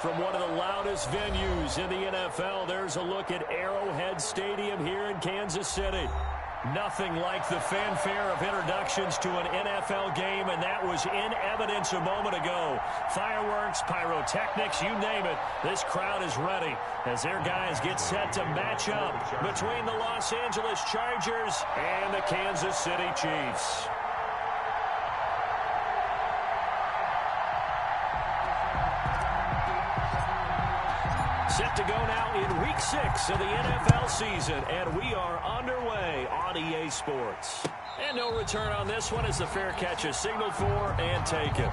From one of the loudest venues in the NFL, there's a look at Arrowhead Stadium here in Kansas City. Nothing like the fanfare of introductions to an NFL game, and that was in evidence a moment ago. Fireworks, pyrotechnics, you name it. This crowd is ready as their guys get set to match up between the Los Angeles Chargers and the Kansas City Chiefs. Set to go now in Week 6 of the NFL season, and we are underway on EA Sports. And no return on this one as the fair catch is signaled for and taken.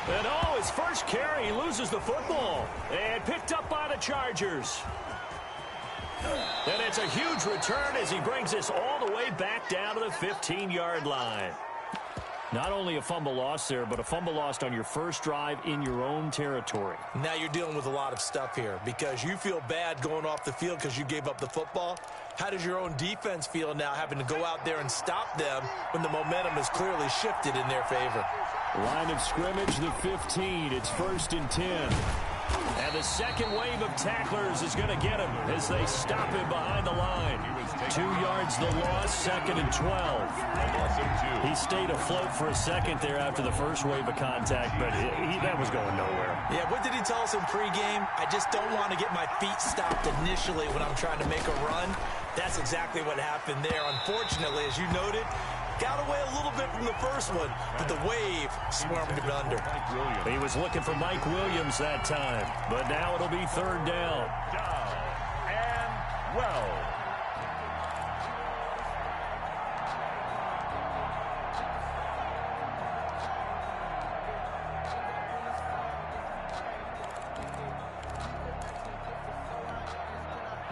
And his first carry, he loses the football. And picked up by the Chargers. And it's a huge return as he brings this all the way back down to the 15-yard line. Not only a fumble loss there, but a fumble lost on your first drive in your own territory. Now you're dealing with a lot of stuff here because you feel bad going off the field because you gave up the football. How does your own defense feel now having to go out there and stop them when the momentum has clearly shifted in their favor? Line of scrimmage, the 15. It's 1st and 10. And the second wave of tacklers is going to get him as they stop him behind the line. 2 yards the loss, 2nd and 12. He stayed afloat for a second there after the first wave of contact, but that was going nowhere. Yeah, what did he tell us in pregame? I just don't want to get my feet stopped initially when I'm trying to make a run. That's exactly what happened there. Unfortunately, as you noted, got away a little bit from the first one, but the wave swarmed him under. He was looking for Mike Williams that time, but now it'll be 3rd down. And well.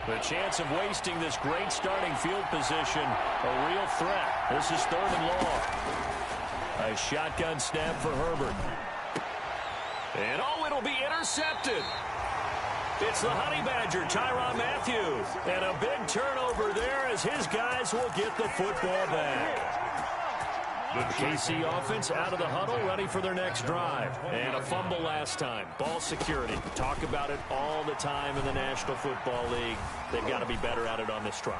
The chance of wasting this great starting field position, a real threat. This is 3rd and long. A shotgun snap for Herbert. And it'll be intercepted. It's the Honey Badger, Tyrann Mathieu. And a big turnover there as his guys will get the football back. The KC offense out of the huddle, ready for their next drive. And a fumble last time. Ball security. Talk about it all the time in the National Football League. They've got to be better at it on this drive.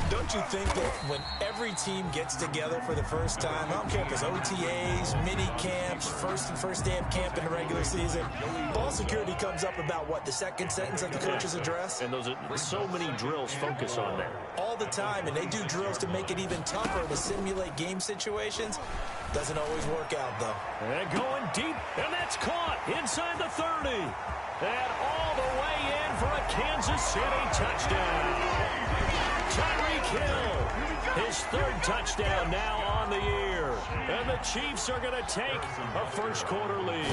Don't you think that when every team gets together for the first time, I don't care if it's OTAs, mini camps, first day of camp in the regular season, ball security comes up about what, the second sentence of the coach's address? And those are so many drills focus on that. All the time, and they do drills to make it even tougher to simulate game situations. Doesn't always work out, though. And going deep, and that's caught inside the 30. And all the way in for a Kansas City touchdown. Tyreek Hill, his 3rd touchdown now on the year. And the Chiefs are going to take a first-quarter lead.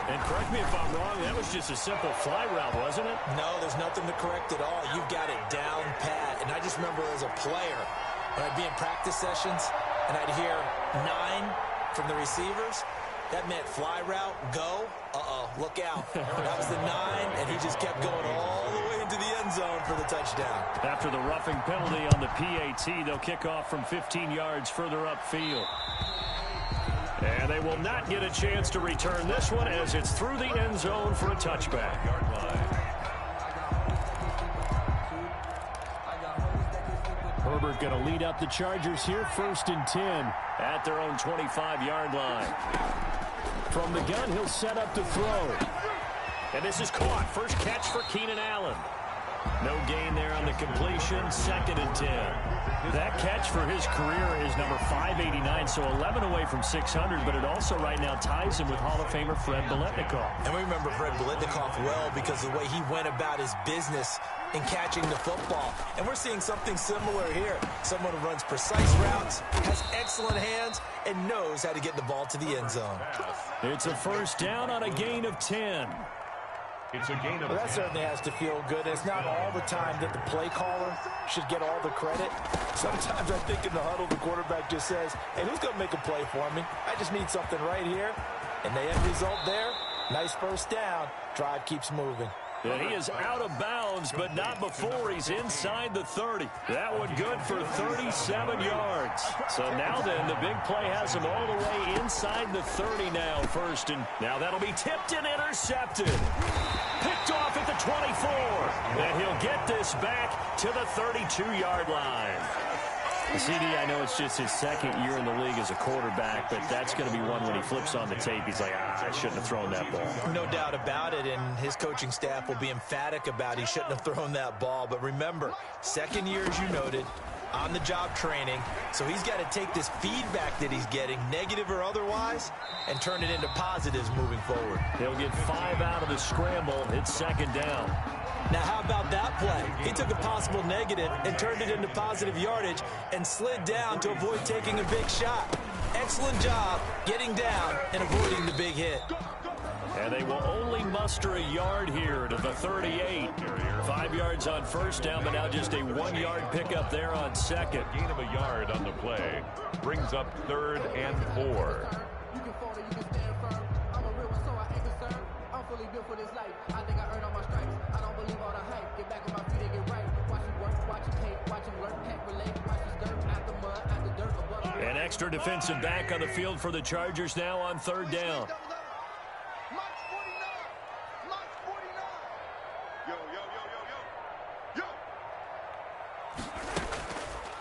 And correct me if I'm wrong, that was just a simple fly route, wasn't it? No, there's nothing to correct at all. You've got it down pat. And I just remember as a player, when I'd be in practice sessions, and I'd hear 9 from the receivers, that meant fly route, go, look out. That was the 9, and he just kept going all the way into the end zone for the touchdown. After the roughing penalty on the PAT, they'll kick off from 15 yards further upfield. And they will not get a chance to return this one as it's through the end zone for a touchback. Herbert going to lead up the Chargers here, 1st and 10 at their own 25-yard line. From the gun, he'll set up to throw. And this is caught. First catch for Keenan Allen. No gain there on the completion. 2nd and 10. That catch for his career is number 589, so 11 away from 600, but it also right now ties him with Hall of Famer Fred Biletnikoff. And we remember Fred Biletnikoff well because of the way he went about his business in catching the football. And we're seeing something similar here. Someone who runs precise routes, has excellent hands, and knows how to get the ball to the end zone. It's a first down on a gain of 10. It's a gain of 10. That certainly has to feel good. It's not all the time that the play caller should get all the credit. Sometimes I think in the huddle, the quarterback just says, hey, who's going to make a play for me? I just need something right here. And the end result there, nice first down. Drive keeps moving. And he is out of bounds, but not before he's inside the 30. That one good for 37 yards. So now then, the big play has him all the way inside the 30 now. First, and now that'll be tipped and intercepted. Picked off at the 24. And he'll get this back to the 32-yard line. CD, I know it's just his 2nd year in the league as a quarterback, but that's going to be one when he flips on the tape. He's like, I shouldn't have thrown that ball. No doubt about it, and his coaching staff will be emphatic about he shouldn't have thrown that ball. But remember, 2nd year, as you noted, on-the-job training, so he's got to take this feedback that he's getting, negative or otherwise, and turn it into positives moving forward. He'll get 5 out of the scramble. It's 2nd down. Now, how about that play? He took a possible negative and turned it into positive yardage and slid down to avoid taking a big shot. Excellent job getting down and avoiding the big hit. And they will only muster a yard here to the 38. 5 yards on first down, but now just a 1-yard pickup there on 2nd. Gain of a yard on the play brings up 3rd and 4. An extra defensive back on the field for the Chargers now on 3rd down.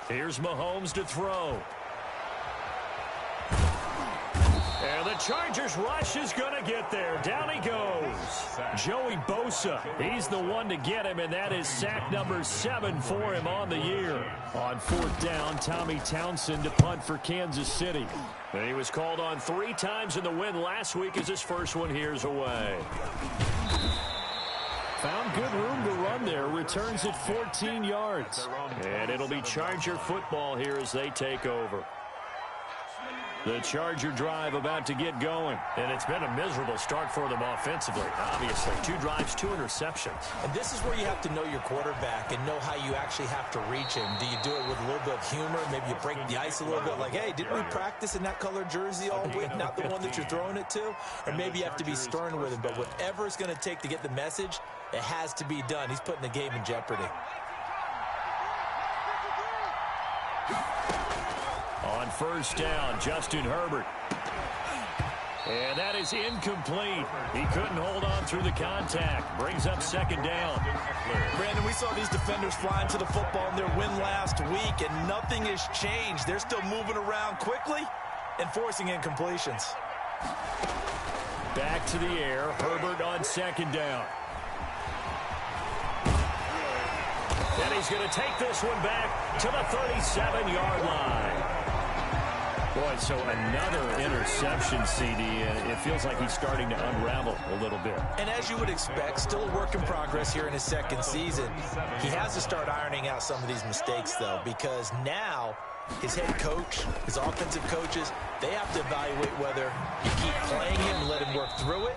Here's Mahomes to throw. And the Chargers rush is going to get there. Down he goes. Joey Bosa, he's the one to get him, and that is sack number 7 for him on the year. On 4th down, Tommy Townsend to punt for Kansas City. And he was called on 3 times in the win last week as his first one here's away. Found good room to run there. Returns at 14 yards. And it'll be Charger football here as they take over. The Charger drive about to get going. And it's been a miserable start for them offensively, obviously. 2 drives, 2 interceptions. And this is where you have to know your quarterback and know how you actually have to reach him. Do you do it with a little bit of humor? Maybe you break the ice a little bit like, hey, didn't we practice in that color jersey all week? Not the one that you're throwing it to? Or maybe you have to be stern with him. But whatever it's going to take to get the message, it has to be done. He's putting the game in jeopardy. On first down, Justin Herbert. And that is incomplete. He couldn't hold on through the contact. Brings up 2nd down. Brandon, we saw these defenders flying to the football in their win last week, and nothing has changed. They're still moving around quickly and forcing incompletions. Back to the air. Herbert on 2nd down. And he's going to take this one back to the 37-yard line. Boy, so another interception, CD. It feels like he's starting to unravel a little bit. And as you would expect, still a work in progress here in his 2nd season. He has to start ironing out some of these mistakes, though, because now his head coach, his offensive coaches, they have to evaluate whether you keep playing him and let him work through it,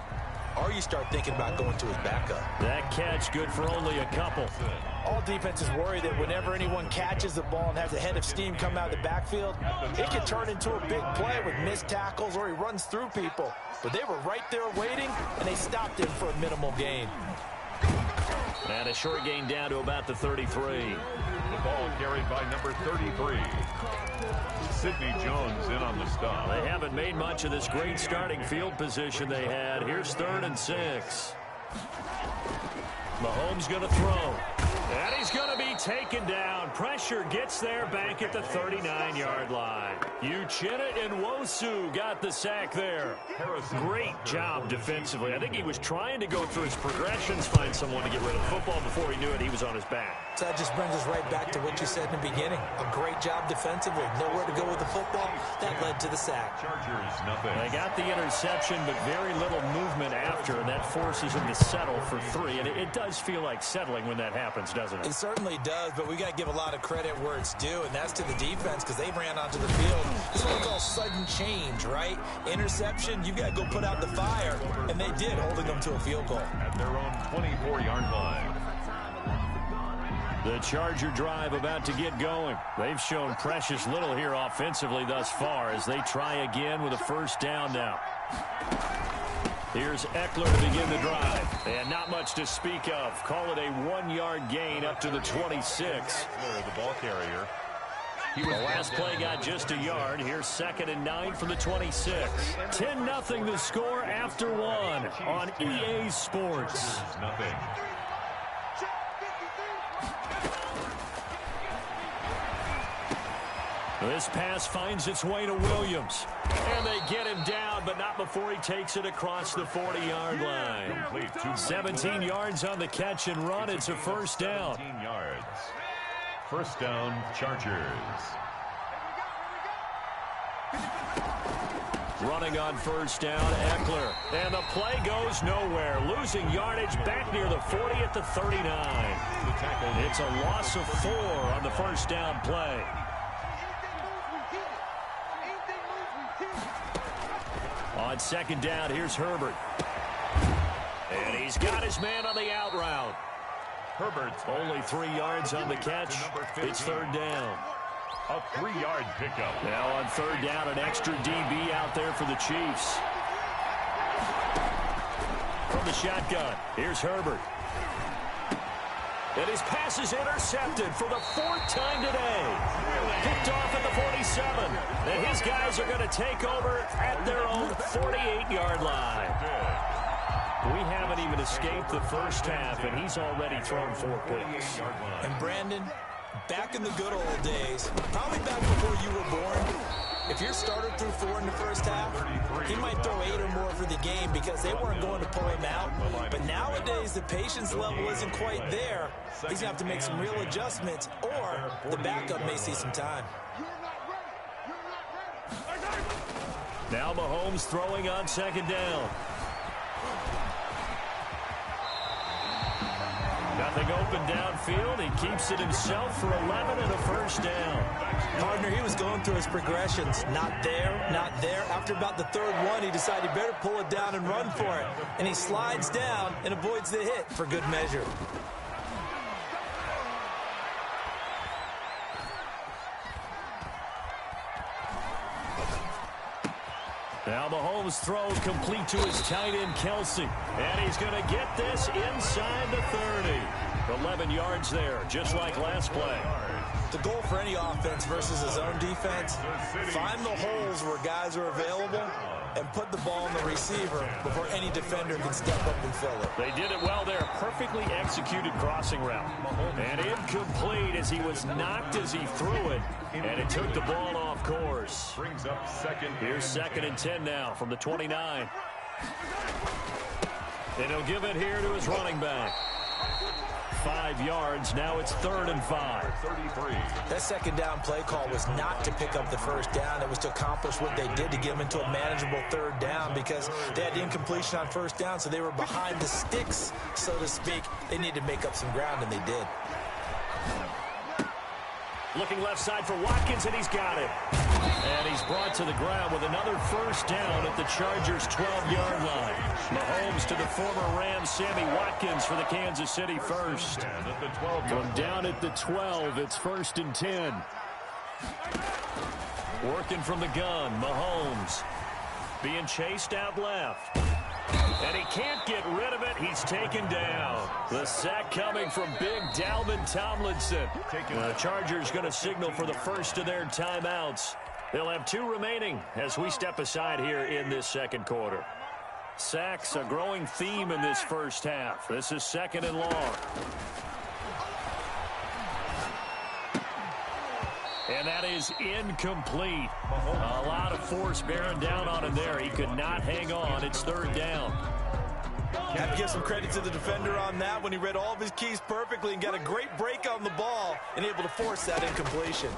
or you start thinking about going to his backup. That catch good for only a couple. All defenses worry that whenever anyone catches the ball and has a head of steam come out of the backfield, it can turn into a big play with missed tackles or he runs through people. But they were right there waiting, and they stopped him for a minimal gain. And a short gain down to about the 33. The ball carried by number 33. Sidney Jones in on the stop. They haven't made much of this great starting field position they had. Here's 3rd and 6. Mahomes going to throw. And he's going to be taken down. Pressure gets there back at the 39-yard line. Uchenna Nwosu got the sack there. Great job defensively. I think he was trying to go through his progressions, find someone to get rid of the football. Before he knew it, he was on his back. So that just brings us right back to what you said in the beginning. A great job defensively. Nowhere to go with the football. That led to the sack. Chargers, nothing. They got the interception, but very little movement after, and that forces him to settle for 3. And it does feel like settling when that happens, doesn't it? It certainly does, but we got to give a lot of credit where it's due, and that's to the defense because they ran onto the field. This is what we call sudden change, right? Interception, you got to go put out the fire, and they did, holding them to a field goal. At their own 24-yard line. The Charger drive about to get going. They've shown precious little here offensively thus far as they try again with a first down now. Here's Eckler to begin the drive. And not much to speak of. Call it a 1-yard gain up to the 26. The ball carrier. The last play got just a yard. Here's 2nd and 9 from the 26. 10-0 the score after 1 on EA Sports. Nothing. This pass finds its way to Williams. And they get him down, but not before he takes it across the 40-yard line. 17 yards on the catch and run. It's a first down. 17 yards. First down, Chargers. Running on first down, Eckler. And the play goes nowhere. Losing yardage back near the 40 at the 39. It's a loss of 4 on the first down play. On second down, here's Herbert. And he's got his man on the out route. Herbert's only 3 yards on the catch. It's third down. A 3-yard pickup. Now on third down, an extra DB out there for the Chiefs. From the shotgun, here's Herbert. And his pass is intercepted for the 4th time today. Picked off at the 47. And his guys are going to take over at their own 48-yard line. We haven't even escaped the first half, and he's already thrown 4 picks. And Brandon, back in the good old days, probably back before you were born, if your starter threw 4 in the first half, he might throw 8 or more for the game because they weren't going to pull him out. But nowadays, the patience level isn't quite there. He's going to have to make some real adjustments, or the backup may see some time. Now Mahomes throwing on second down. Nothing open downfield. He keeps it himself for 11 and a first down. Partner, he was going through his progressions. Not there, not there. After about the 3rd one, he decided he better pull it down and run for it. And he slides down and avoids the hit for good measure. Now Mahomes throw complete to his tight end, Kelsey. And he's going to get this inside the 30. 11 yards there, just like last play. The goal for any offense versus his own defense, find the holes where guys are available and put the ball in the receiver before any defender can step up and fill it. They did it well there. Perfectly executed crossing route. And incomplete as he was knocked as he threw it. And it took the ball off course. Brings up second. Here's 2nd and 10 now from the 29. And he'll give it here to his running back. 5 yards. Now it's 3rd and 5. 33. That second down play call was not to pick up the first down. It was to accomplish what they did to get them into a manageable 3rd down because they had incompletion on first down, so they were behind the sticks, so to speak. They needed to make up some ground, and they did. Looking left side for Watkins, and he's got it. And he's brought to the ground with another first down at the Chargers' 12-yard line. Mahomes to the former Rams, Sammy Watkins for the Kansas City first. From down at the 12, it's 1st and 10. Working from the gun, Mahomes. Being chased out left. And he can't get rid of it. He's taken down. The sack coming from big Dalvin Tomlinson. The Chargers going to signal for the first of their timeouts. They'll have 2 remaining as we step aside here in this second quarter. Sacks, a growing theme in this first half. This is 2nd and long. And that is incomplete. A lot of force bearing down on him there. He could not hang on. It's third down. Have to give some credit to the defender on that when he read all of his keys perfectly and got a great break on the ball and able to force that incompletion.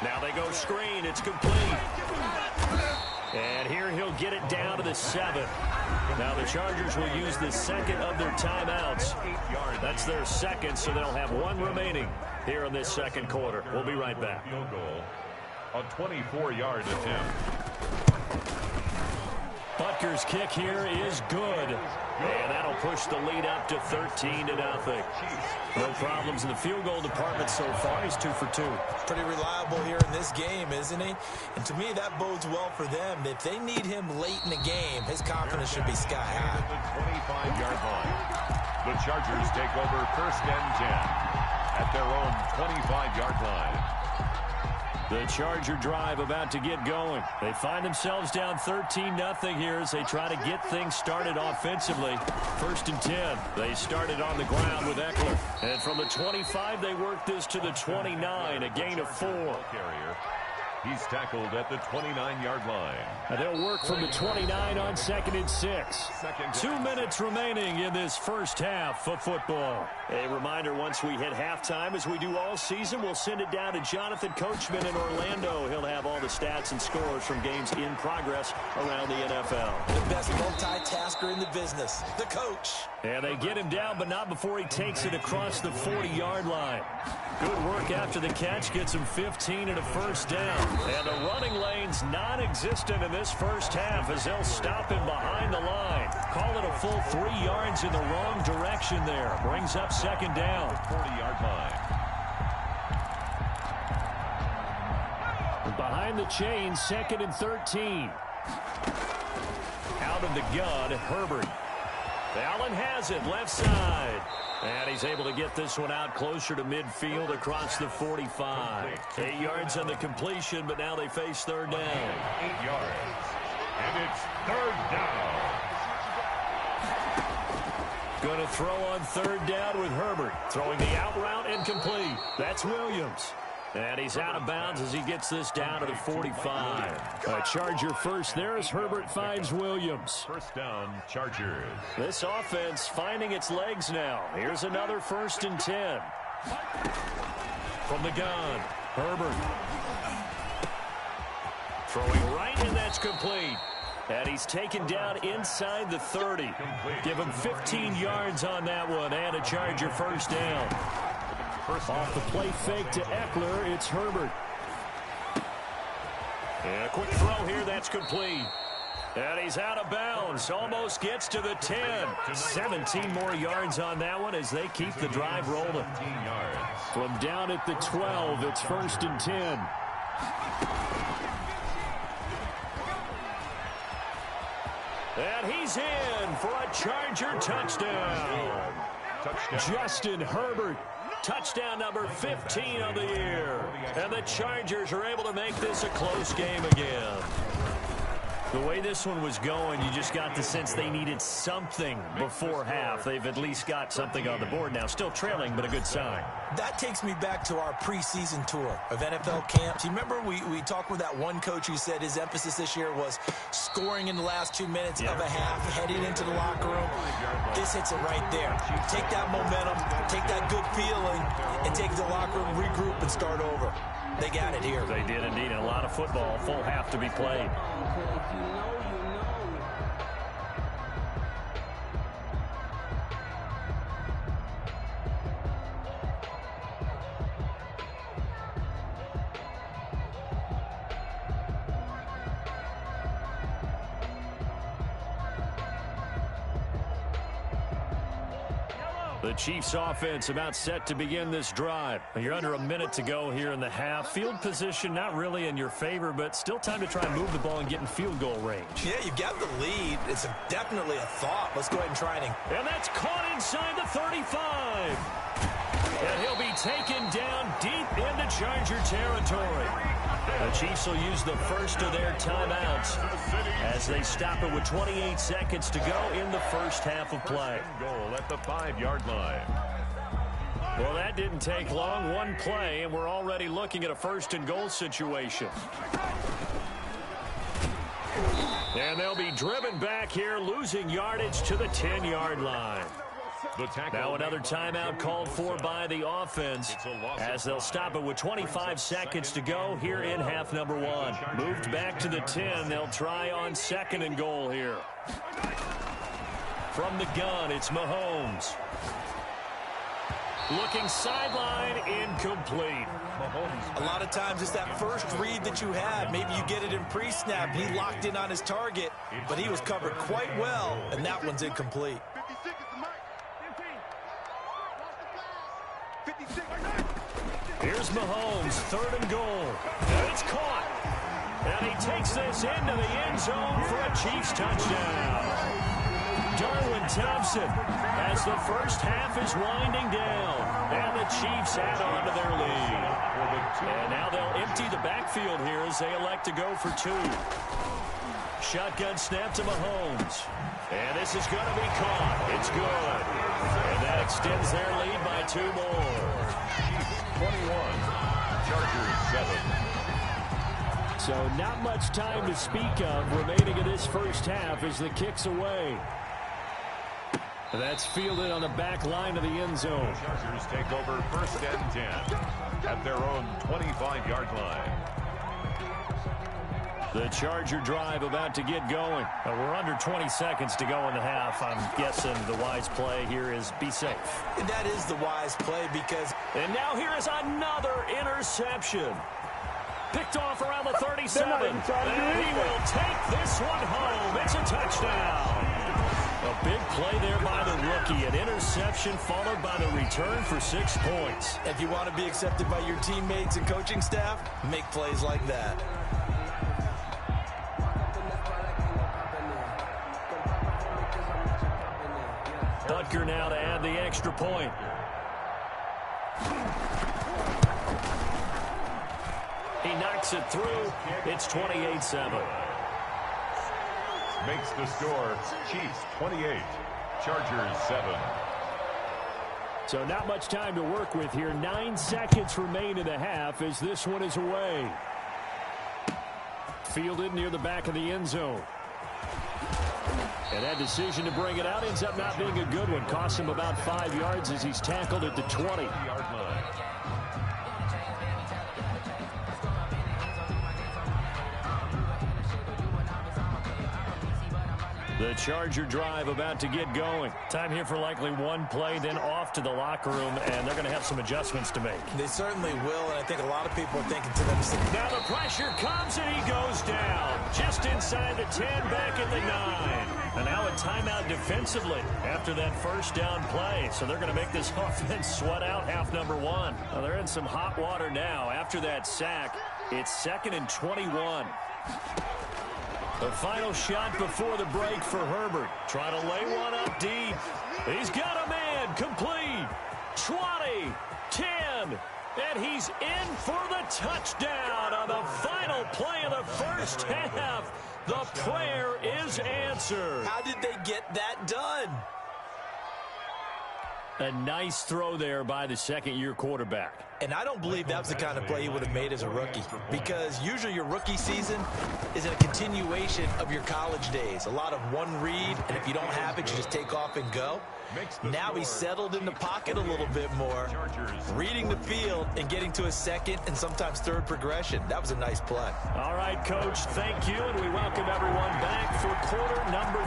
Now they go screen. It's complete. And here he'll get it down to the 7. Now the Chargers will use the second of their timeouts. That's their second, so they'll have one remaining here in this second quarter. We'll be right back. Field goal, a 24-yard attempt. Butker's kick here is good. And that'll push the lead up to 13-0. No problems in the field goal department so far. He's 2 for 2. Pretty reliable here in this game, isn't he? And to me, that bodes well for them. If they need him late in the game, his confidence should be sky high. The 25-yard line. The Chargers take over 1st and 10 at their own 25-yard line. The Charger drive about to get going. They find themselves down 13-0 here as they try to get things started offensively. 1st and 10. They started on the ground with Eckler. And from the 25, they work this to the 29, a gain of 4. Carrier. He's tackled at the 29-yard line. And they'll work from the 29 on 2nd and 6. 2 minutes remaining in this first half of football. A reminder, once we hit halftime, as we do all season, we'll send it down to Jonathan Coachman in Orlando. He'll have all the stats and scores from games in progress around the NFL. The best multitasker in the business, the coach. And they get him down, but not before he takes it across the 40-yard line. Good work after the catch, gets him 15 and a first down. And the running lane's non-existent in this first half as they'll stop him behind the line. Call it a full 3 yards in the wrong direction there. Brings up 2nd down. 40-yard line. Behind the chain, 2nd and 13. Out of the gun, Herbert. Allen has it, left side. And he's able to get this one out closer to midfield across the 45. 8 yards on the completion, but now they face third down. 8 yards. And it's third down. Going to throw on third down with Herbert. Throwing the out route incomplete. That's Williams. And he's out of bounds as he gets this down to the 45. A Charger first there as Herbert finds Williams. First down, Chargers. This offense finding its legs now. Here's another 1st and 10. From the gun, Herbert. Throwing right, and that's complete. And he's taken down inside the 30. Give him 15 yards on that one, and a Charger first down. Off the play fake to Eckler, it's Herbert. And a quick throw here, that's complete. And he's out of bounds, almost gets to the 10. 17 more yards on that one as they keep the drive rolling. From down at the 12, it's 1st and 10. And he's in for a Charger touchdown. Justin Herbert. Touchdown number 15 of the year. And the Chargers are able to make this a close game again. The way this one was going, you just got the sense they needed something before half. They've at least got something on the board now. Still trailing, but a good sign. That takes me back to our preseason tour of NFL camps. You remember we talked with that one coach who said his emphasis this year was scoring in the last 2 minutes of a half, heading into the locker room. This hits it right there. Take that momentum, take that good feeling, and take the locker room, regroup, and start over. They got it here. They did indeed. A lot of football, full half to be played. The Chiefs offense about set to begin this drive. You're under a minute to go here in the half. Field position not really in your favor, but still time to try and move the ball and get in field goal range. Yeah, you got the lead. It's definitely a thought. Let's go ahead and try it. And that's caught inside the 35. And he'll be taken down deep into Charger territory. The Chiefs will use the first of their timeouts as they stop it with 28 seconds to go in the first half of play. Goal at the 5-yard line. Well, that didn't take long. One play, and we're already looking at a first-and-goal situation. And they'll be driven back here, losing yardage to the 10-yard line. Now another timeout called for by the offense as they'll stop it with 25 seconds to go here in half number one. Moved back to the 10. They'll try on second and goal here. From the gun, it's Mahomes. Looking sideline, incomplete. A lot of times it's that first read that you have. Maybe you get it in pre-snap. He locked in on his target, but he was covered quite well, and that one's incomplete. Here's Mahomes, third and goal. And it's caught. And he takes this into the end zone for a Chiefs touchdown. Darwin Thompson as the first half is winding down. And the Chiefs add on to their lead. And now they'll empty the backfield here as they elect to go for two. Shotgun snap to Mahomes. And this is going to be caught. It's good. And that extends their lead by two more. 21, Chargers 7. So not much time to speak of remaining in this first half as the kick's away. That's fielded on the back line of the end zone. The Chargers take over first and 10 at their own 25-yard line. The Charger drive about to get going. We're under 20 seconds to go in the half. I'm guessing the wise play here is be safe. And that is the wise play because... And now here is another interception. Picked off around the 37. And he will take this one home. It's a touchdown. A big play there by the rookie. An interception followed by the return for 6 points. If you want to be accepted by your teammates and coaching staff, make plays like that. Butker now to add the extra point. He knocks it through. It's 28-7. Makes the score Chiefs 28, Chargers 7. So not much time to work with here. 9 seconds remain in the half as this one is away. Fielded near the back of the end zone. And that decision to bring it out ends up not being a good one. Costs him about 5 yards as he's tackled at the 20-yard line. The Charger drive about to get going. Time here for likely one play, then off to the locker room, and they're going to have some adjustments to make. They certainly will, and I think a lot of people are thinking to themselves. Now the pressure comes, and he goes down. Just inside the 10, back at the 9. And now a timeout defensively after that first down play. So they're going to make this offense sweat out half number one. Well, they're in some hot water now. After that sack, it's 2nd and 21. The final shot before the break for Herbert. Trying to lay one up deep. He's got a man. Complete. 20, 10, and he's in for the touchdown on the final play of the first half. The prayer is answered. How did they get that done? A nice throw there by the second-year quarterback. And I don't believe that was the kind of play he would have made as a rookie, because usually your rookie season is a continuation of your college days. A lot of one read, and if you don't have it, you just take off and go. Now he's settled in the pocket a little bit more, reading the field and getting to a second and sometimes third progression. That was a nice play. All right, Coach, thank you, and we welcome everyone back for quarter number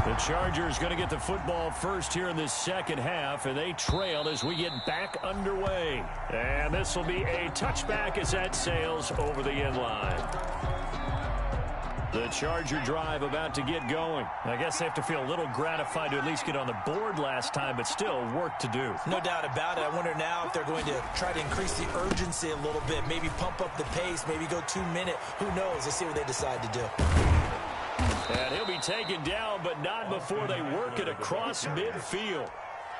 3. The Chargers going to get the football first here in this second half, and they trail as we get back underway. And this will be a touchback as that sails over the end line. The Charger drive about to get going. I guess they have to feel a little gratified to at least get on the board last time, but still work to do. No doubt about it. I wonder now if they're going to try to increase the urgency a little bit, maybe pump up the pace, maybe go 2-minute. Who knows? Let's see what they decide to do. And he'll be taken down, but not before they work it across midfield.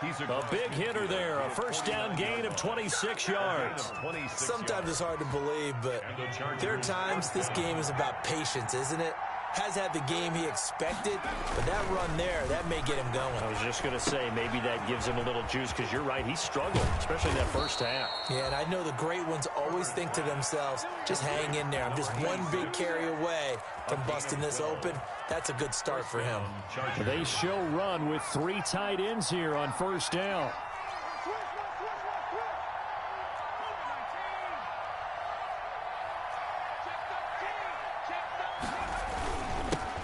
A big hitter there, a first down gain of 26 yards. Sometimes it's hard to believe, but there are times this game is about patience, isn't it? has had the game he expected, but that run there, that may get him going. I was just going to say, maybe that gives him a little juice, because you're right, he struggled, especially in that first half. Yeah, and I know the great ones always think to themselves, just hang in there. I'm just one big carry away from busting this open. That's a good start for him. They show run with 3 tight ends here on first down.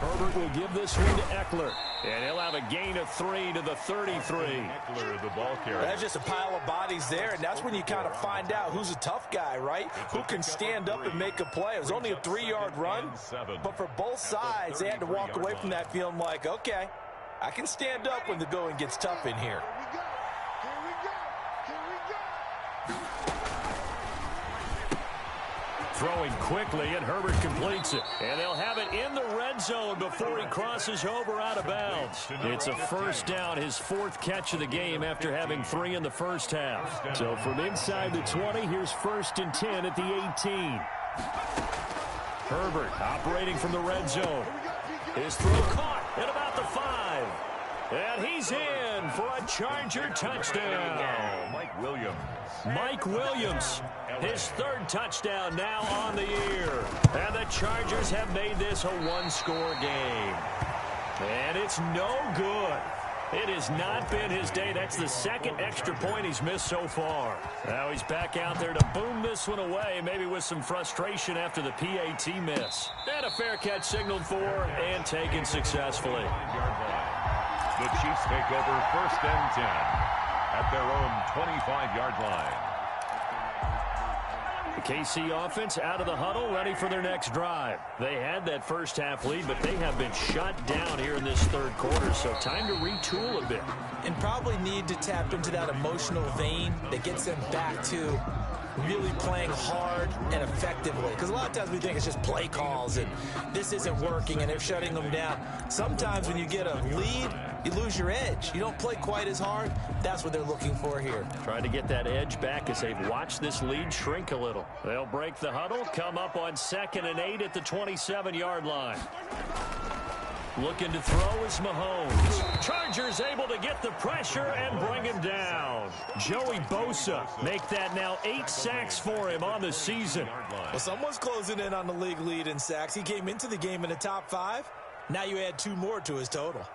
Herbert will give this one to Eckler. And he'll have a gain of 3 to the 33. Eckler, the ball carrier. That's just a pile of bodies there, and that's when you kind of find out who's a tough guy, right? Who can stand up and make a play. It was only a 3-yard run, but for both sides, they had to walk away from that feeling like, okay, I can stand up when the going gets tough in here. Throwing quickly, and Herbert completes it. And they'll have it in the red zone before he crosses over out of bounds. It's a first down, his 4th catch of the game after having 3 in the first half. So from inside the 20, here's 1st and 10 at the 18. Herbert operating from the red zone. His throw caught at about the 5. And he's in for a Charger touchdown. Mike Williams, his 3rd touchdown now on the year. And the Chargers have made this a 1-score game. And it's no good. It has not been his day. That's the 2nd extra point he's missed so far. Now he's back out there to boom this one away, maybe with some frustration after the PAT miss. And a fair catch signaled for and taken successfully. The Chiefs take over 1st and 10 at their own 25-yard line. The KC offense out of the huddle, ready for their next drive. They had that first half lead, but they have been shut down here in this 3rd quarter, so time to retool a bit. And probably need to tap into that emotional vein that gets them back to really playing hard and effectively. Because a lot of times we think it's just play calls and this isn't working and they're shutting them down. Sometimes when you get a lead, you lose your edge. You don't play quite as hard. That's what they're looking for here. Trying to get that edge back as they've watched this lead shrink a little. They'll break the huddle, come up on 2nd and 8 at the 27-yard line. Looking to throw is Mahomes. Chargers able to get the pressure and bring him down. Joey Bosa make that now 8 sacks for him on the season. Well, someone's closing in on the league lead in sacks. He came into the game in the top 5. Now you add 2 more to his total.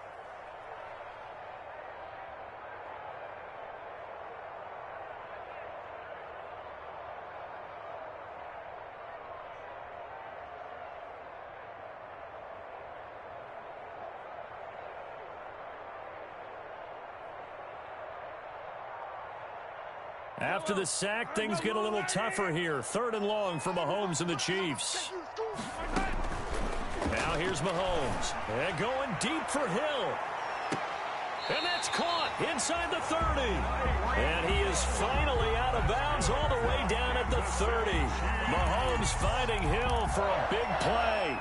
After the sack, things get a little tougher here. 3rd and long for Mahomes and the Chiefs. Now here's Mahomes. And going deep for Hill. And that's caught inside the 30. And he is finally out of bounds all the way down at the 30. Mahomes finding Hill for a big play.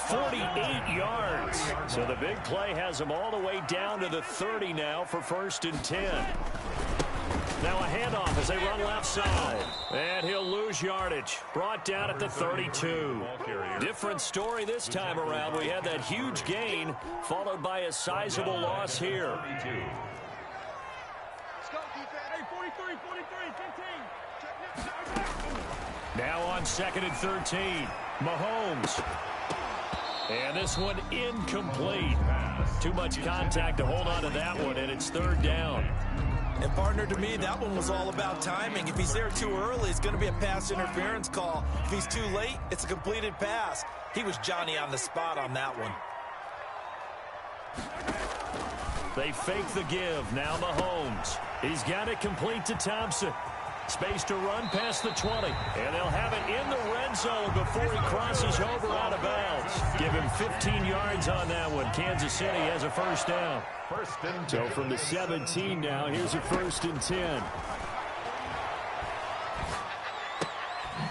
48 yards. So the big play has him all the way down to the 30 now for 1st and 10. Now a handoff as they run left side. And he'll lose yardage. Brought down at the 32. Different story this time around. We had that huge gain followed by a sizable loss here. Let's go, defense. Hey, 43, 15. Now on 2nd and 13. Mahomes. And this one incomplete. Too much contact to hold on to that one, and it's 3rd down. And, partner, to me, that one was all about timing. If he's there too early, it's going to be a pass interference call. If he's too late, it's a completed pass. He was Johnny on the spot on that one. They fake the give. Now Mahomes. He's got it complete to Thompson. Space to run past the 20. And they'll have it in the red zone before he crosses over out of bounds. Give him 15 yards on that one. Kansas City has a first down. So from the 17 now, here's a 1st and 10.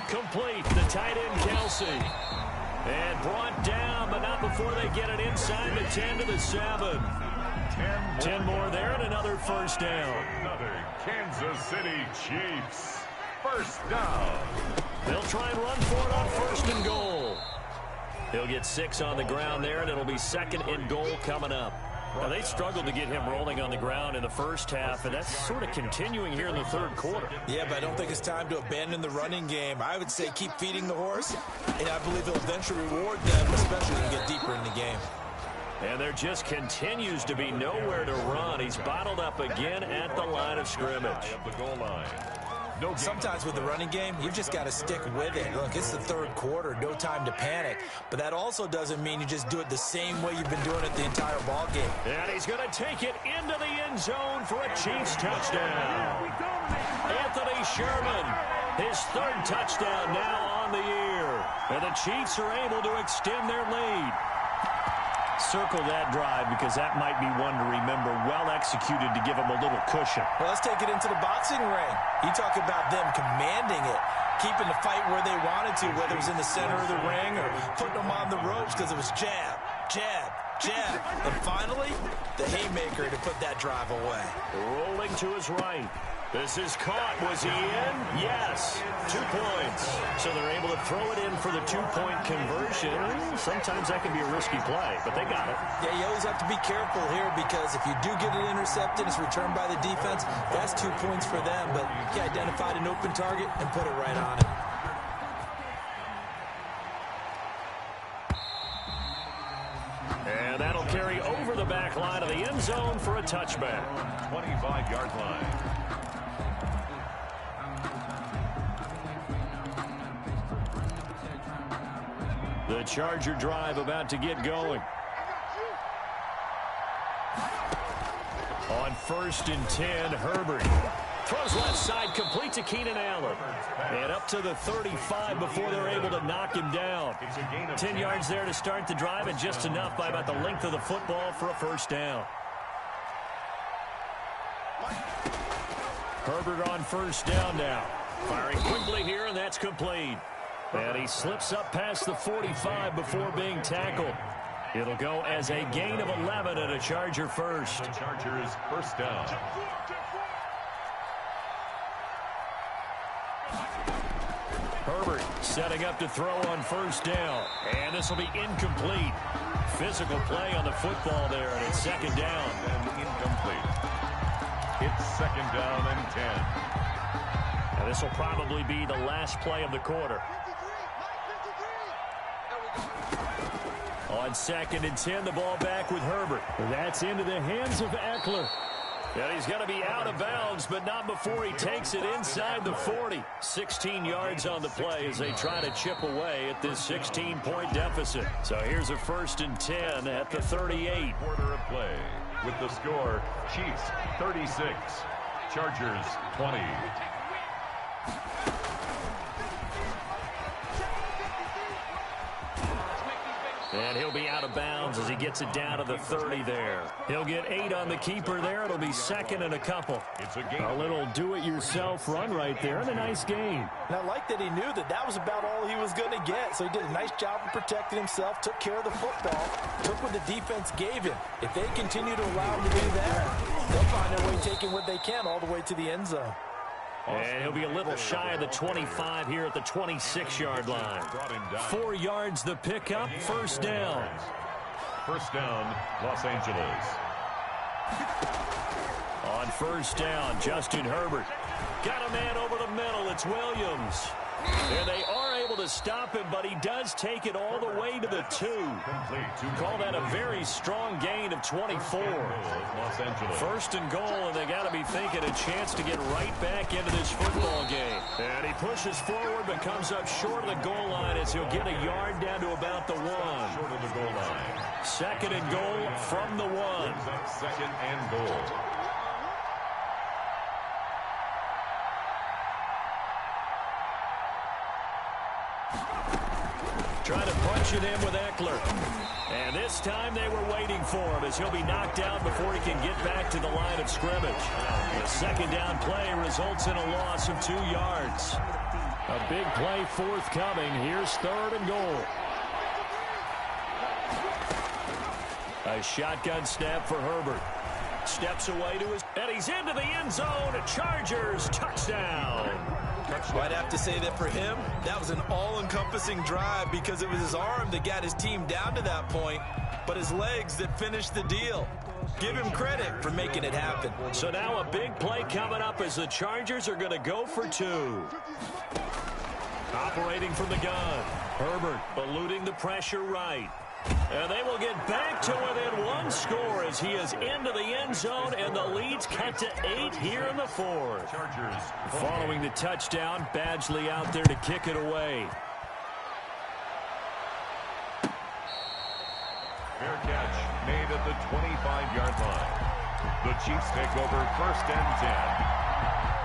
Complete. The tight end, Kelsey. And brought down, but not before they get it inside the 10 to the 7. 10 more there and another first down. Another Kansas City Chiefs first down. They'll try and run for it on 1st and goal. He'll get 6 on the ground there, and it'll be 2nd and goal coming up. Now, they struggled to get him rolling on the ground in the first half, and that's sort of continuing here in the third quarter. Yeah, but I don't think it's time to abandon the running game. I would say keep feeding the horse, and I believe he'll eventually reward them, especially when we get deeper in the game. And there just continues to be nowhere to run. He's bottled up again at the line of scrimmage. The goal line. Sometimes with the running game, you've just got to stick with it. Look, it's the third quarter, no time to panic. But that also doesn't mean you just do it the same way you've been doing it the entire ball game. And he's going to take it into the end zone for a Chiefs touchdown. Anthony Sherman, his 3rd touchdown now on the year. And the Chiefs are able to extend their lead. Circle that drive because that might be one to remember. Well executed to give them a little cushion. Well, let's take it into the boxing ring. You talk about them commanding it, keeping the fight where they wanted to, whether it was in the center of the ring or putting them on the ropes because it was jab, jab, jab. And finally, the haymaker to put that drive away. Rolling to his right. This is caught. Was he in? Yes. 2 points. So they're able to throw it in for the 2-point conversion. Sometimes that can be a risky play, but they got it. Yeah, you always have to be careful here because if you do get it intercepted, it's returned by the defense, that's 2 points for them. But he identified an open target and put it right on it. And that'll carry over the back line of the end zone for a touchback. 25-yard line. The Charger drive about to get going. On 1st and 10, Herbert throws left side, complete to Keenan Allen. And up to the 35 before they're able to knock him down. 10 yards there to start the drive, and just enough by about the length of the football for a 1st down. Herbert on 1st down now. Firing quickly here, and that's complete. And he slips up past the 45 before being tackled. It'll go as a gain of 11 and a Charger 1st. The Chargers 1st down. Herbert setting up to throw on 1st down. And this will be incomplete. Physical play on the football there, and it's 2nd down. And incomplete. It's 2nd down and 10. And this will probably be the last play of the quarter. On 2nd and 10, the ball back with Herbert. That's into the hands of Eckler. And he's going to be out of bounds, but not before he takes it inside the 40. 16 yards on the play as they try to chip away at this 16-point deficit. So here's a 1st and 10 at the 38. Quarter of play with the score, Chiefs 36, Chargers 20. And he'll be out of bounds as he gets it down to the 30 there. He'll get 8 on the keeper there. It'll be 2nd and a couple. It's a game. A little do-it-yourself run right there, and a nice gain. And I like that he knew that that was about all he was going to get. So he did a nice job of protecting himself, took care of the football, took what the defense gave him. If they continue to allow him to do that, they'll find their way taking what they can all the way to the end zone. And he'll be a little shy of the 25 here at the 26-yard line. 4 yards the pickup, 1st down. 1st down, Los Angeles. On 1st down, Justin Herbert. Got a man over the middle. It's Williams. And they are able to stop him, but he does take it all the way to the 2. Call that a very strong gain of 24. 1st and goal, and they got to be thinking a chance to get right back into this football game. And he pushes forward, but comes up short of the goal line as he'll get a yard down to about the 1. Short of the goal line. 2nd and goal from the 1. 2nd and goal. Trying to punch it in with Eckler. And this time they were waiting for him as he'll be knocked down before he can get back to the line of scrimmage. The 2nd down play results in a loss of 2 yards. A big play forthcoming. Here's 3rd and goal. A shotgun snap for Herbert. Steps away to his... And he's into the end zone. Chargers touchdown. touchdown. I'd have to say that for him, that was an all-encompassing drive because it was his arm that got his team down to that point, but his legs that finished the deal. Give him credit for making it happen. So now a big play coming up as the Chargers are going to go for two. Operating from the gun. Herbert eluding the pressure right. And they will get back to within one score as he is into the end zone, and the lead's cut to 8 here in the fourth. Chargers. Following the touchdown, Badgley out there to kick it away. Fair catch made at the 25-yard line. The Chiefs take over 1st and 10.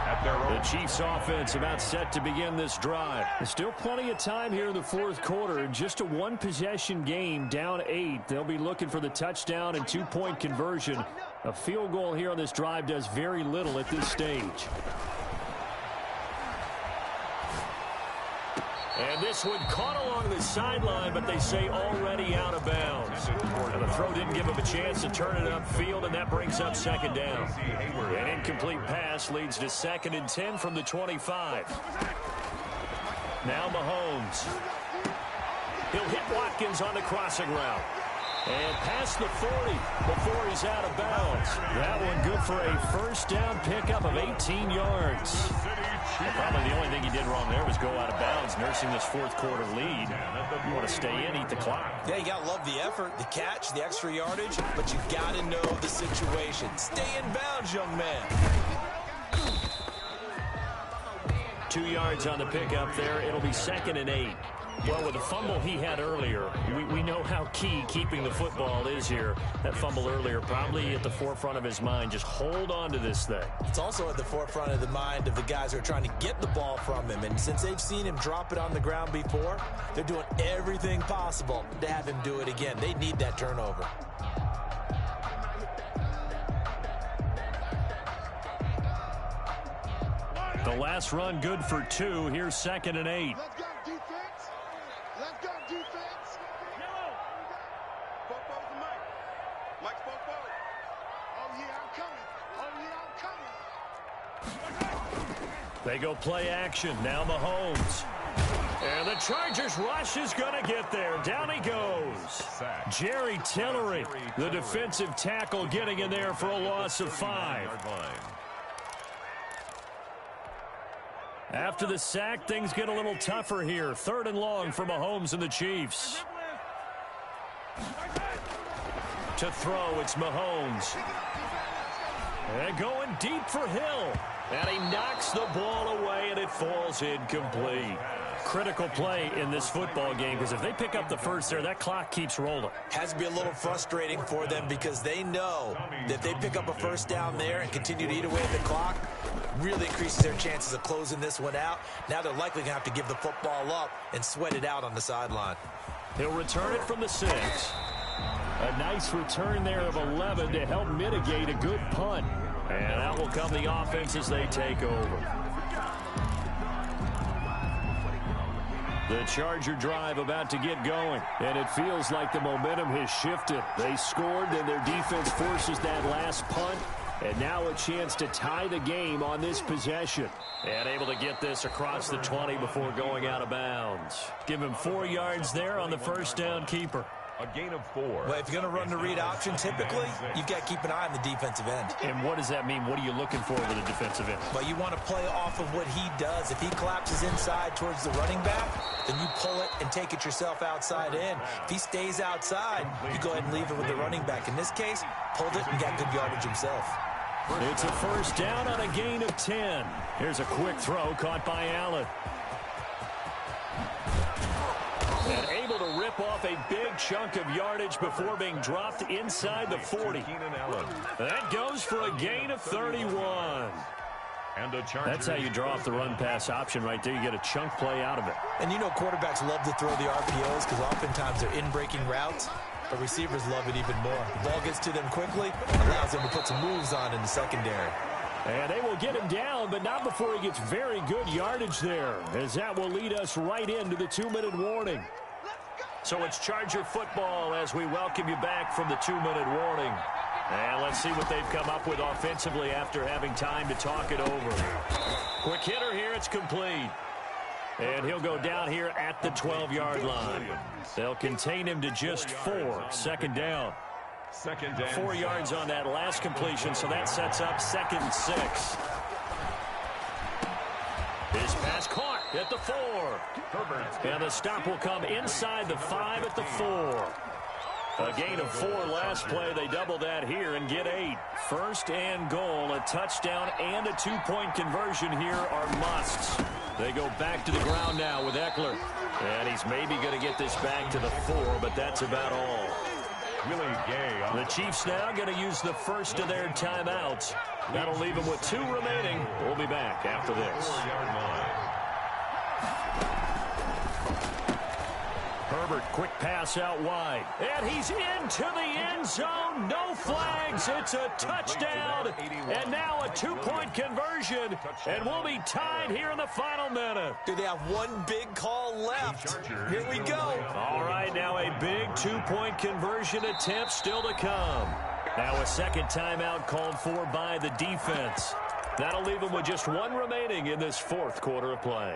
At their own. The Chiefs offense about set to begin this drive. There's still plenty of time here in the fourth quarter. Just a one-possession game, down 8. They'll be looking for the touchdown and 2-point conversion. A field goal here on this drive does very little at this stage. And this one caught along the sideline, but they say already out of bounds. And the throw didn't give him a chance to turn it upfield, and that brings up 2nd down. An incomplete pass leads to 2nd and 10 from the 25. Now Mahomes. He'll hit Watkins on the crossing route. And past the 40 before he's out of bounds. That one good for a 1st down pickup of 18 yards. And probably the only thing he did wrong there was go out of bounds, nursing this fourth quarter lead. You want to stay in, eat the clock. Yeah, you got to love the effort, the catch, the extra yardage, but you got to know the situation. Stay in bounds, young man. 2 yards on the pickup there. It'll be 2nd and 8. Well, with the fumble he had earlier, we know how key keeping the football is here. That fumble earlier probably at the forefront of his mind. Just hold on to this thing. It's also at the forefront of the mind of the guys who are trying to get the ball from him. And since they've seen him drop it on the ground before, they're doing everything possible to have him do it again. They need that turnover. The last run good for 2. Here's 2nd and 8. Let's go, defense. Let's go, defense. Yellow. Popo's the mic. Mike's Popo. Oh, yeah, I'm coming. Oh, yeah, I'm coming. They go play action. Now Mahomes. And the Chargers rush is going to get there. Down he goes. Jerry Tillery, the defensive tackle, getting in there for a loss of 5. After the sack, things get a little tougher here. 3rd and long for Mahomes and the Chiefs. To throw, it's Mahomes. And going deep for Hill. And he knocks the ball away, and it falls incomplete. Critical play in this football game, because if they pick up the first there, that clock keeps rolling. Has to be a little frustrating for them because they know that if they pick up a 1st down there and continue to eat away at the clock, really increases their chances of closing this one out. Now they're likely going to have to give the football up and sweat it out on the sideline. He'll return it from the 6. A nice return there of 11 to help mitigate a good punt. And out will come the offense as they take over. The Charger drive about to get going, and it feels like the momentum has shifted. They scored, and their defense forces that last punt, and now a chance to tie the game on this possession. And able to get this across the 20 before going out of bounds. Give him 4 yards there on the 1st down keeper. A gain of 4. Well, if you're going to run the read option, typically, you've got to keep an eye on the defensive end. And what does that mean? What are you looking for with a defensive end? Well, you want to play off of what he does. If he collapses inside towards the running back, then you pull it and take it yourself outside in. If he stays outside, you go ahead and leave it with the running back. In this case, pulled it and got good yardage himself. It's a 1st down on a gain of 10. Here's a quick throw caught by Allen. And able to rip off a big chunk of yardage before being dropped inside the 40. That goes for a gain of 31. That's how you draw off the run-pass option right there. You get a chunk play out of it. And you know quarterbacks love to throw the RPOs because oftentimes they're in-breaking routes, but receivers love it even more. The ball gets to them quickly, allows them to put some moves on in the secondary. And they will get him down, but not before he gets very good yardage there, as that will lead us right into the 2-minute warning. So it's Charger football as we welcome you back from the 2-minute warning. And let's see what they've come up with offensively after having time to talk it over. Quick hitter here. It's complete. And he'll go down here at the 12-yard line. They'll contain him to just 4. Second down. 4 yards on that last completion, so that sets up 2nd and 6. His pass caught at the 4. And the stop will come inside the 5 at the 4. A gain of 4 last play. They double that here and get 8. 1st and goal. A touchdown and a 2-point conversion here are musts. They go back to the ground now with Eckler. And he's maybe going to get this back to the 4, but that's about all. The Chiefs now going to use the first of their timeouts. That'll leave them with 2 remaining. We'll be back after this. Herbert, quick pass out wide. And he's into the end zone. No flags. It's a touchdown. And now a 2-point conversion. And we'll be tied here in the final minute. Do they have one big call left? Here we go. All right, now a big 2-point conversion attempt still to come. Now a second timeout called for by the defense. That'll leave them with just 1 remaining in this 4th quarter of play.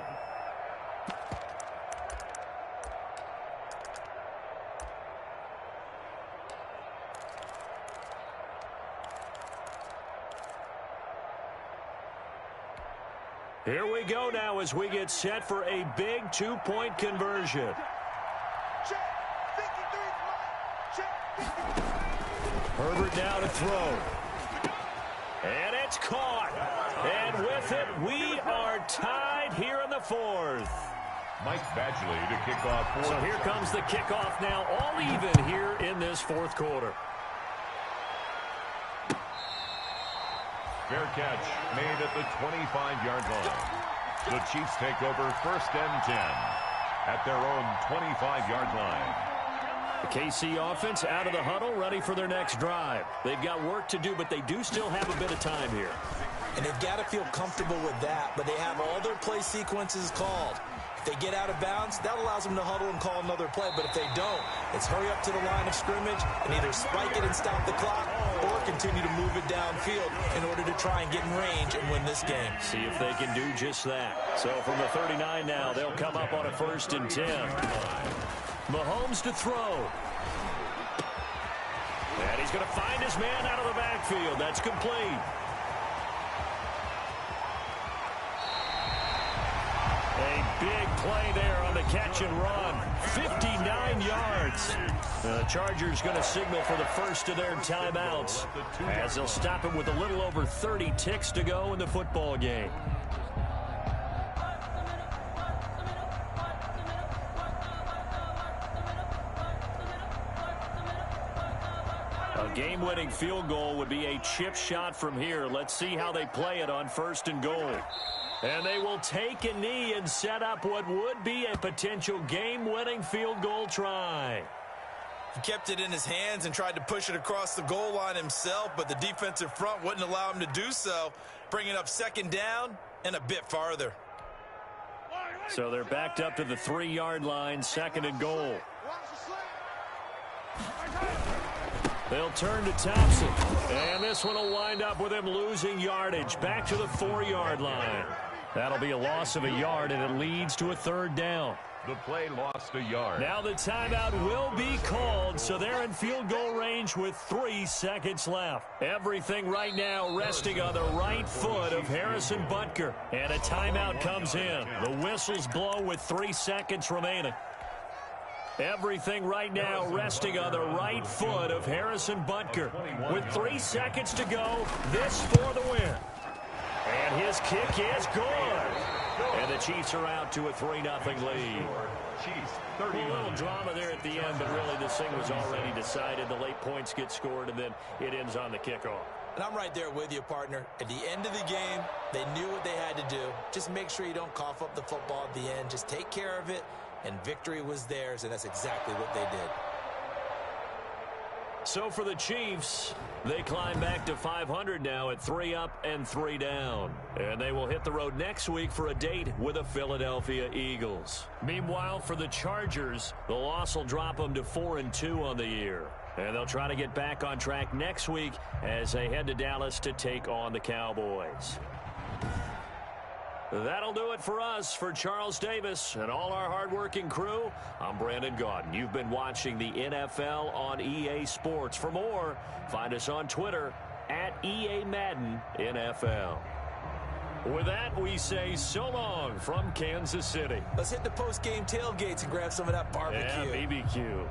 Here we go now as we get set for a big 2-point conversion. Herbert now to throw. And it's caught. And with it, we are tied here in the 4th. Mike Badgley to kick off. So here comes the kickoff now, all even here in this 4th quarter. Fair catch made at the 25-yard line. The Chiefs take over 1st and 10 at their own 25-yard line. The KC offense out of the huddle, ready for their next drive. They've got work to do, but they do still have a bit of time here. And they've got to feel comfortable with that, but they have all their play sequences called. If they get out of bounds, that allows them to huddle and call another play. But if they don't, it's hurry up to the line of scrimmage and either spike it and stop the clock or continue to move it downfield in order to try and get in range and win this game. See if they can do just that. So from the 39 now, they'll come up on a 1st and 10. Mahomes to throw. And he's going to find his man out of the backfield. That's complete. A big play there on the catch and run. 59 yards. The Chargers going to signal for the first of their timeouts as they'll stop him with a little over 30 ticks to go in the football game. A game-winning field goal would be a chip shot from here. Let's see how they play it on 1st and goal. And they will take a knee and set up what would be a potential game-winning field goal try. He kept it in his hands and tried to push it across the goal line himself, but the defensive front wouldn't allow him to do so, bringing up 2nd down and a bit farther. So they're backed up to the 3-yard line, 2nd and goal. They'll turn to Thompson, and this one will wind up with him losing yardage back to the 4-yard line. That'll be a loss of a yard, and it leads to a 3rd down. The play lost a yard. Now the timeout will be called, so they're in field goal range with 3 seconds left. Everything right now resting on the right foot of Harrison Butker, and a timeout comes in. The whistles blow with 3 seconds remaining. Everything right now resting on the right foot of Harrison Butker. With 3 seconds to go, this for the win. And his kick is good. And the Chiefs are out to a 3-0 lead. A little drama there at the end, but really this thing was already decided. The late points get scored, and then it ends on the kickoff. And I'm right there with you, partner. At the end of the game, they knew what they had to do. Just make sure you don't cough up the football at the end. Just take care of it. And victory was theirs, and that's exactly what they did. So for the Chiefs, they climb back to 500 now at 3 up and 3 down. And they will hit the road next week for a date with the Philadelphia Eagles. Meanwhile, for the Chargers, the loss will drop them to 4-2 on the year. And they'll try to get back on track next week as they head to Dallas to take on the Cowboys. That'll do it for us. For Charles Davis and all our hardworking crew, I'm Brandon Gaudin. You've been watching the NFL on EA Sports. For more, find us on Twitter at EA Madden NFL. With that, we say so long from Kansas City. Let's hit the post-game tailgates and grab some of that barbecue. Yeah, BBQ.